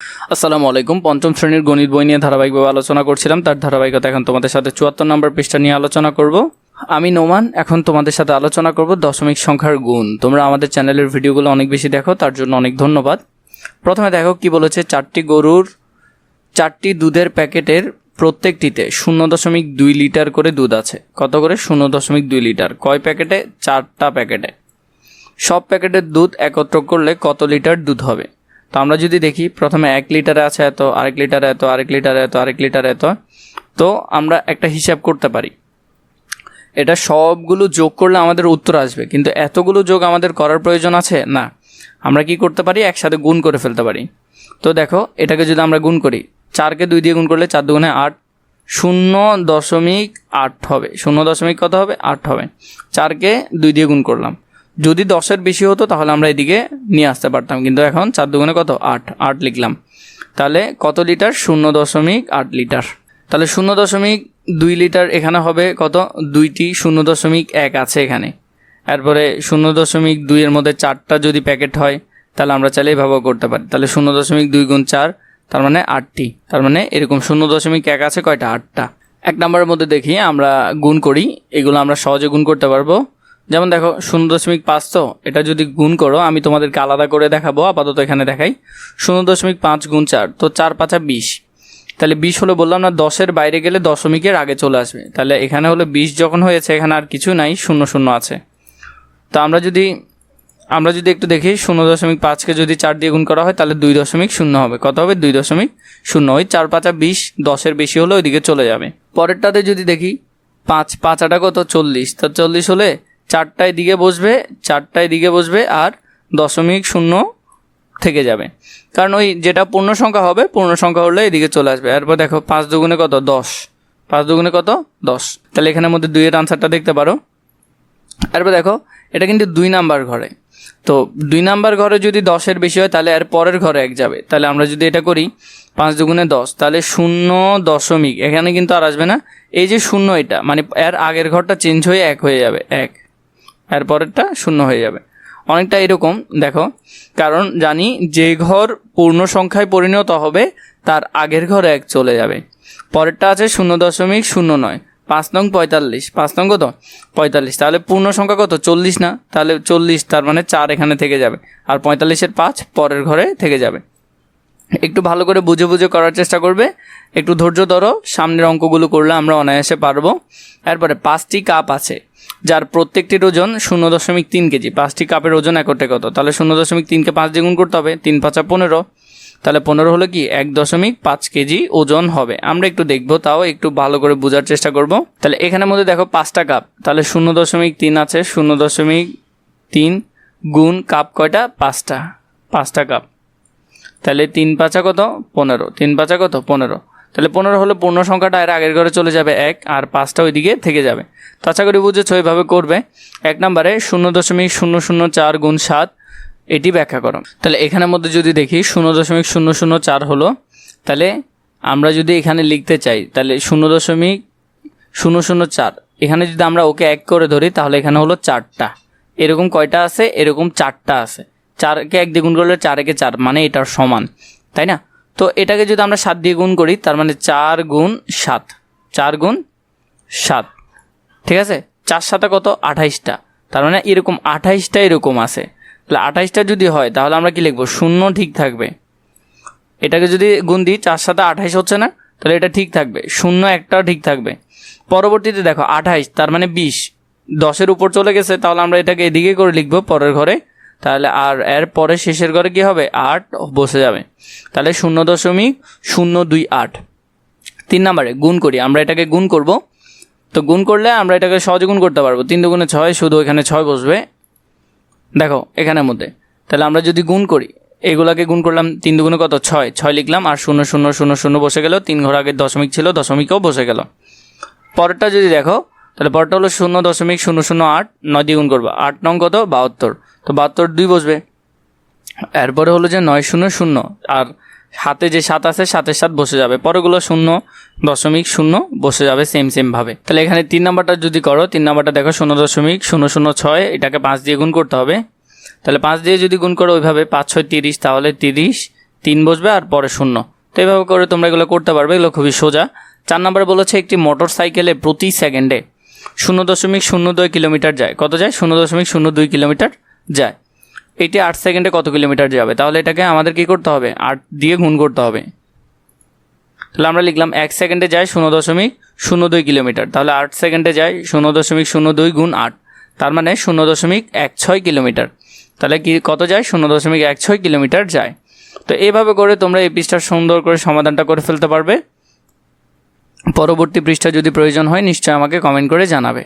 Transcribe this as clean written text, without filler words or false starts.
আসসালামু আলাইকুম। পঞ্চম শ্রেণীর গণিত বই নিয়ে ধারাবাহিকভাবে আলোচনা করছিলাম, তার ধারাবাহিকতা এখন তোমাদের সাথে 74 নম্বর পৃষ্ঠা নিয়ে আলোচনা করব। আমি নোমান। এখন তোমাদের সাথে আলোচনা করব দশমিক সংখ্যার গুণ। তোমরা আমাদের চ্যানেলের ভিডিওগুলো অনেক বেশি দেখো, তার জন্য অনেক ধন্যবাদ। প্রথমে দেখো কি বলেছে, 4টি গরুর 4টি দুধের প্যাকেটের প্রত্যেকটিতে 0.2 লিটার করে দুধ আছে। কত করে? 0.2 লিটার। কয় প্যাকেটে? 4টা প্যাকেটে। সব প্যাকেটের দুধ একত্র করলে কত লিটার দুধ হবে? তো আমরা যদি দেখি, প্রথমে 1 লিটারে আছে এত, আরেক লিটারে এত, আরেক লিটারে এত, আরেক লিটারে এত। তো আমরা একটা হিসাব করতে পারি, এটা সবগুলো যোগ করলে আমাদের উত্তর আসবে, কিন্তু এতগুলো যোগ আমাদের করার প্রয়োজন আছে না। আমরা কি করতে পারি? একসাথে গুণ করে ফেলতে পারি। তো দেখো, এটাকে যদি আমরা গুণ করি, 4কে 2 দিয়ে গুণ করলে 4 দুগুণে 8, 0.8 হবে। 0. কত হবে? 8 হবে। 4কে 2 দিয়ে গুণ করলাম। যদি 10-এর বেশি হতো তাহলে আমরা এদিকে নিয়ে আসতে পারতাম, কিন্তু এখন 4 দুগুণে কত? 8 লিখলাম। তাহলে কত লিটার? 0.8 লিটার। তাহলে 0.2 লিটার এখানে হবে কত? 2টি 0.1 আছে এখানে। এরপরে 0.2 এর মধ্যে 4টা যদি প্যাকেট হয় তাহলে আমরা চাইলে এভাবে করতে পারি। তাহলে 0.2 গুণ 4, তার মানে 8টি। তার মানে এরকম 0.1 আছে কয়টা? 8টা। 1 নম্বরের মধ্যে দেখি আমরা গুণ করি, এগুলো আমরা সহজে গুণ করতে পারবো। যেমন দেখো 0.5, তো এটা যদি গুণ করো, আমি তোমাদেরকে আলাদা করে দেখাবো, আপাতত এখানে দেখাই। 0.5 গুণ 4, তো 4 5 20। তাহলে 20 হলো, বললাম না 10-এর বাইরে গেলে দশমিকের আগে চলে আসবে। তাহলে এখানে হলো 20 যখন হয়েছে, এখানে আর কিছু নাই, 0 আছে। তো আমরা যদি একটু দেখি, 0.5কে যদি 4 দিয়ে গুণ করা হয় তাহলে 2.0 হবে। কত হবে? 2.0। ওই 4 5 20, 10-এর বেশি হলে ওইদিকে চলে যাবে। পরেরটাতে যদি দেখি, 5 5 কত? 40। তো 40 হলে 4টায় দিকে বসবে আর 0.0 থেকে যাবে, কারণ ওই যেটা পূর্ণ সংখ্যা হবে, পূর্ণ সংখ্যা হলে এদিকে চলে আসবে। এরপর দেখো 5 দুগুণে কত? 10। 5 দুগুণে কত? 10। তাহলে এখানের মধ্যে 2-এর আনসারটা দেখতে পারো। এরপর দেখো, এটা কিন্তু 2 নাম্বার ঘরে। তো 2 নাম্বার ঘরে যদি 10-এর বেশি হয় তাহলে এর পরের ঘরে 1 যাবে। তাহলে আমরা যদি এটা করি, 5 দুগুণে 10, তাহলে 0. এখানে কিন্তু আর আসবে না, এই যে 0, এটা মানে এর আগের ঘরটা চেঞ্জ হয়ে 1 হয়ে যাবে। 1, এর পরেরটা 0 হয়ে যাবে। অনেকটা এরকম দেখো, কারণ জানি যে ঘর পূর্ণ সংখ্যায় পরিণত হবে তার আগের ঘরে 1 চলে যাবে। পরেরটা আছে 0.09, 5 নং 45। 5 নং কত? 45। তাহলে পূর্ণ সংখ্যা কত? 40 না? তাহলে 40, তার মানে 4 এখানে থেকে যাবে, আর 45-এর 5 পরের ঘরে থেকে যাবে। একটু ভালো করে বুঝে বুঝে করার চেষ্টা করবে, একটু ধৈর্য ধরো, সামনের অঙ্কগুলো করলে আমরা অনায়াসে পারবো। এরপরে 5টি কাপ আছে যার প্রত্যেকটির ওজন 0.3 কেজি। 5টি কাপের ওজন একটে কত? তাহলে 0.3কে 5 দিয়ে গুণ করতে হবে। 3 5 15। তাহলে 15 হলো কি? 1.5 কেজি ওজন হবে। আমরা একটু দেখবো, তাও একটু ভালো করে বোঝার চেষ্টা করব। তাহলে এখানের মধ্যে দেখো 5টা কাপ, তাহলে 0.3 আছে। 0.3 গুণ কাপ কয়টা? 5টা কাপ। তাহলে 3 5 কত? 15। 3 5 কত? 15। তাহলে 15 হলো পূর্ণ সংখ্যাটা এর আগের ঘরে চলে যাবে 1, আর 5টা ওইদিকে থেকে যাবে। তো আশা করি বুঝেছো, এইভাবে করবে। 1 নম্বরে 0.004 গুণ 7, এটি ব্যাখ্যা করো। তাহলে এখানের মধ্যে যদি দেখি 0.004 হলো, তাহলে আমরা যদি এখানে লিখতে চাই তাহলে 0.004, এখানে যদি আমরা ওকে 1 করে ধরি তাহলে এখানে হলো 4টা। এরকম কয়টা আছে? এরকম 4টা আছে। 4কে 1 দিয়ে গুণ করলে 4 একে 4, মানে এটার সমান, তাই না? তো এটাকে যদি আমরা 7 দিয়ে গুণ করি, তার মানে 4 গুণ 7, 4 গুণ 7, ঠিক আছে? 4 7 কত? 28টা। তার মানে এরকম 28টা এরকম আছে। তাহলে 28টা যদি হয় তাহলে আমরা কি লিখবো? 0 ঠিক থাকবে। এটাকে যদি গুণ দিই, 4 7 28 হচ্ছে না? তাহলে এটা ঠিক থাকবে। 0 একটাও ঠিক থাকবে। পরবর্তীতে দেখো 28, তার মানে 20, 10-এর উপর চলে গেছে, তাহলে আমরা এটাকে এদিকে করে লিখবো পরের ঘরে। তাহলে আর এর পরে শেষের ঘরে কি হবে? 8 বসে যাবে। তাহলে 0.028। 3 নম্বরে গুণ করি, আমরা এটাকে গুণ করব। তো গুণ করলে আমরা এটাকে সহজে গুণ করতে পারবো। 3 দুগুণে 6, শুধু এখানে 6 বসবে। দেখো এখানের মধ্যে, তাহলে আমরা যদি গুণ করি, এগুলাকে গুণ করলাম, 3 দুগুণে কত? 6 লিখলাম, আর 0 0 0 0 বসে গেল। 3 ঘর আগে দশমিক ছিল, দশমিকও বসে গেল। পরেরটা যদি দেখো, তাহলে পরেরটা হলো 0.008, 9 দিয়ে গুণ করবো। 8 নং কত? 72। তো 72 2 বসবে। এরপরে হলো যে 9 0 0, আর হাতে যে 7 আছে 7-এর 7 বসে যাবে। পরেগুলো 0.0 বসে যাবে সেম ভাবে। তাহলে এখানে 3 নাম্বারটা যদি করো, 3 নাম্বারটা দেখো 0.006, এটাকে 5 দিয়ে গুণ করতে হবে। তাহলে 5 দিয়ে যদি গুণ করো ওইভাবে, 5 6 30, তাহলে 30 3 বসবে আর পরে 0। তো এইভাবে করে তোমরা এগুলো করতে পারবে, এগুলো খুবই সোজা। 4 নম্বরে বলেছে একটি মোটর সাইকেলে প্রতি সেকেন্ডে 0.02 কিলোমিটার যায়। কত যায়? 0.02 কিলোমিটার যায়। এটি 8 সেকেন্ডে কত কিলোমিটার যাবে? তাহলে এটাকে আমাদের কী করতে হবে? 8 দিয়ে গুণ করতে হবে। তাহলে আমরা লিখলাম 1 সেকেন্ডে যায় 0.02 কিলোমিটার, তাহলে 8 সেকেন্ডে যায় 0.02 গুণ 8, তার মানে 0.16 কিলোমিটার। তাহলে কি কত যায়? 0.16 কিলোমিটার যায়। তো এইভাবে করে তোমরা এই পৃষ্ঠার সুন্দর করে সমাধানটা করে ফেলতে পারবে। পরবর্তী পৃষ্ঠা যদি প্রয়োজন হয় নিশ্চয়ই আমাকে কমেন্ট করে জানাবে।